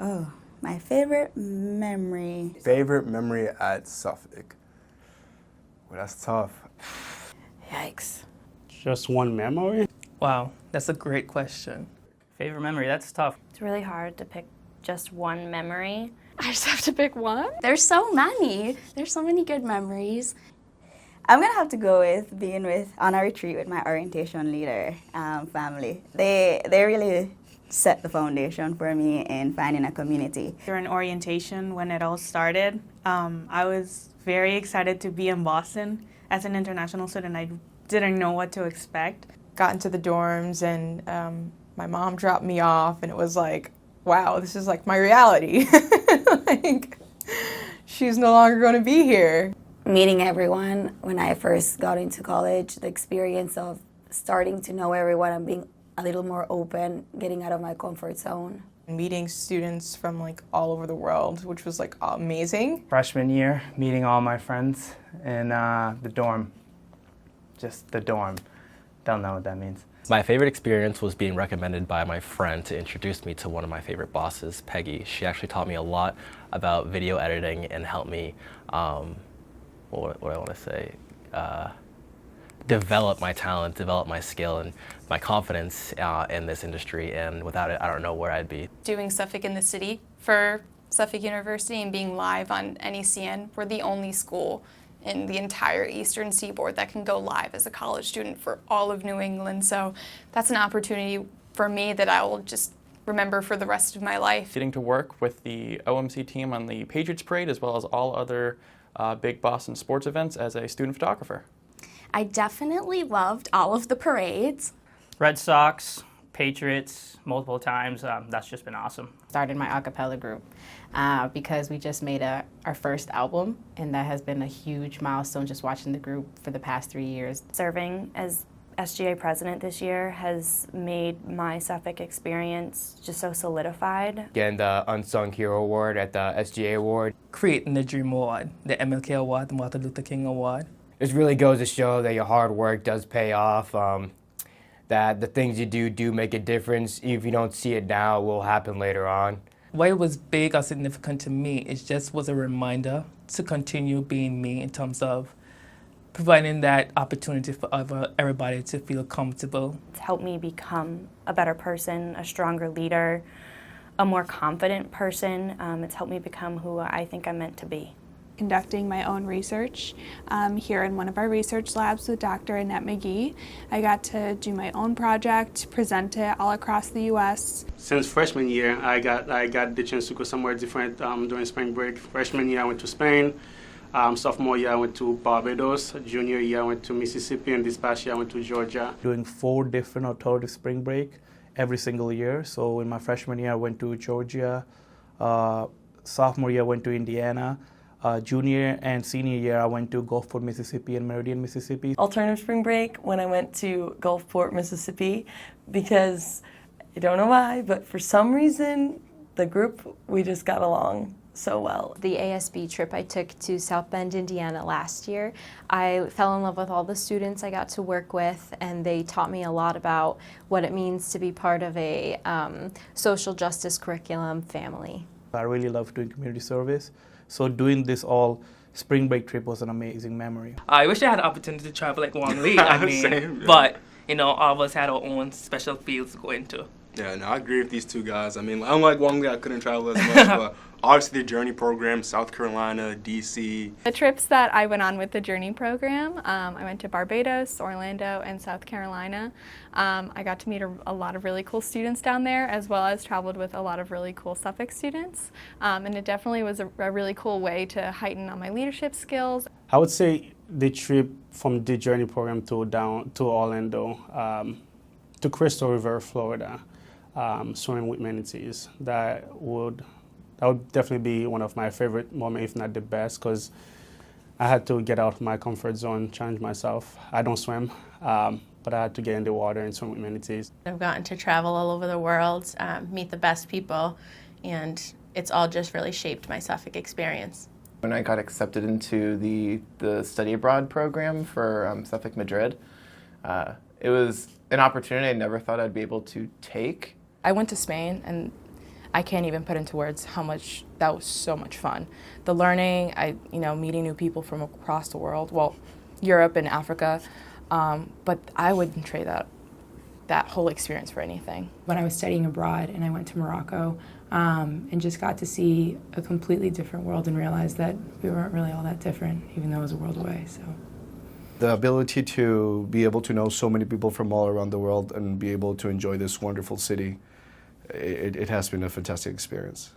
Oh, my favorite memory. Favorite memory at Suffolk? Well, that's tough. Yikes. Just one memory? Wow, that's a great question. Favorite memory, that's tough. It's really hard to pick just one memory. I just have to pick one? There's so many. There's so many good memories. I'm gonna have to go with being on a retreat with my orientation leader family. They really set the foundation for me in finding a community. During orientation, when it all started, I was very excited to be in Boston. As an international student, I didn't know what to expect. Got into the dorms and my mom dropped me off and it was like, wow, this is like my reality. Like, she's no longer going to be here. Meeting everyone when I first got into college, the experience of starting to know everyone and being a little more open, getting out of my comfort zone. Meeting students from like all over the world, which was like amazing. Freshman year, meeting all my friends in the dorm. Just the dorm. Don't know what that means. My favorite experience was being recommended by my friend to introduce me to one of my favorite bosses, Peggy. She actually taught me a lot about video editing and helped me, what do I want to say, develop my talent, develop my skill and my confidence in this industry, and without it, I don't know where I'd be. Doing Suffolk in the City for Suffolk University and being live on NECN, we're the only school in the entire Eastern Seaboard that can go live as a college student for all of New England. So that's an opportunity for me that I will just remember for the rest of my life. Getting to work with the OMC team on the Patriots Parade as well as all other big Boston sports events as a student photographer. I definitely loved all of the parades. Red Sox, Patriots, multiple times. That's just been awesome. Started my a cappella group because we just made our first album, and that has been a huge milestone just watching the group for the past 3 years. Serving as SGA president this year has made my Suffolk experience just so solidified. Getting the Unsung Hero Award at the SGA Award. Creating the Dream Award, the MLK Award, the Martin Luther King Award. This really goes to show that your hard work does pay off, that the things you do make a difference. If you don't see it now, it will happen later on. Why it was big or significant to me, it just was a reminder to continue being me in terms of providing that opportunity for everybody to feel comfortable. It's helped me become a better person, a stronger leader, a more confident person. It's helped me become who I think I'm meant to be. Conducting my own research here in one of our research labs with Dr. Annette McGee. I got to do my own project, present it all across the U.S. Since freshman year, I got the chance to go somewhere different during spring break. Freshman year, I went to Spain. Sophomore year, I went to Barbados. Junior year, I went to Mississippi, and this past year, I went to Georgia. Doing 4 different or third spring break every single year. So in my freshman year, I went to Georgia. Sophomore year, I went to Indiana. Junior and senior year, I went to Gulfport, Mississippi and Meridian, Mississippi. Alternative spring break when I went to Gulfport, Mississippi, because I don't know why, but for some reason, the group, we just got along so well. The ASB trip I took to South Bend, Indiana last year, I fell in love with all the students I got to work with, and they taught me a lot about what it means to be part of a social justice curriculum family. I really love doing community service. So doing this all spring break trip was an amazing memory. I wish I had the opportunity to travel like Wong Lee. I mean, Same, yeah. But all of us had our own special fields to go into. Yeah, no, I agree with these two guys. I mean, unlike Wong Lee, I couldn't travel as much, but obviously the Journey program, South Carolina, D.C. The trips that I went on with the Journey program, I went to Barbados, Orlando, and South Carolina. I got to meet a lot of really cool students down there, as well as traveled with a lot of really cool Suffolk students. And it definitely was a really cool way to heighten on my leadership skills. I would say the trip from the Journey program to Orlando, to Crystal River, Florida, swimming with manatees. That would definitely be one of my favorite moments, if not the best, because I had to get out of my comfort zone, challenge myself. I don't swim, but I had to get in the water and swim with manatees. I've gotten to travel all over the world, meet the best people, and it's all just really shaped my Suffolk experience. When I got accepted into the study abroad program for Suffolk Madrid, it was an opportunity I never thought I'd be able to take. I went to Spain, and I can't even put into words how much that was so much fun. The learning, meeting new people from across the world, well, Europe and Africa, but I wouldn't trade that whole experience for anything. When I was studying abroad and I went to Morocco and just got to see a completely different world and realized that we weren't really all that different, even though it was a world away. So. The ability to be able to know so many people from all around the world and be able to enjoy this wonderful city, it has been a fantastic experience.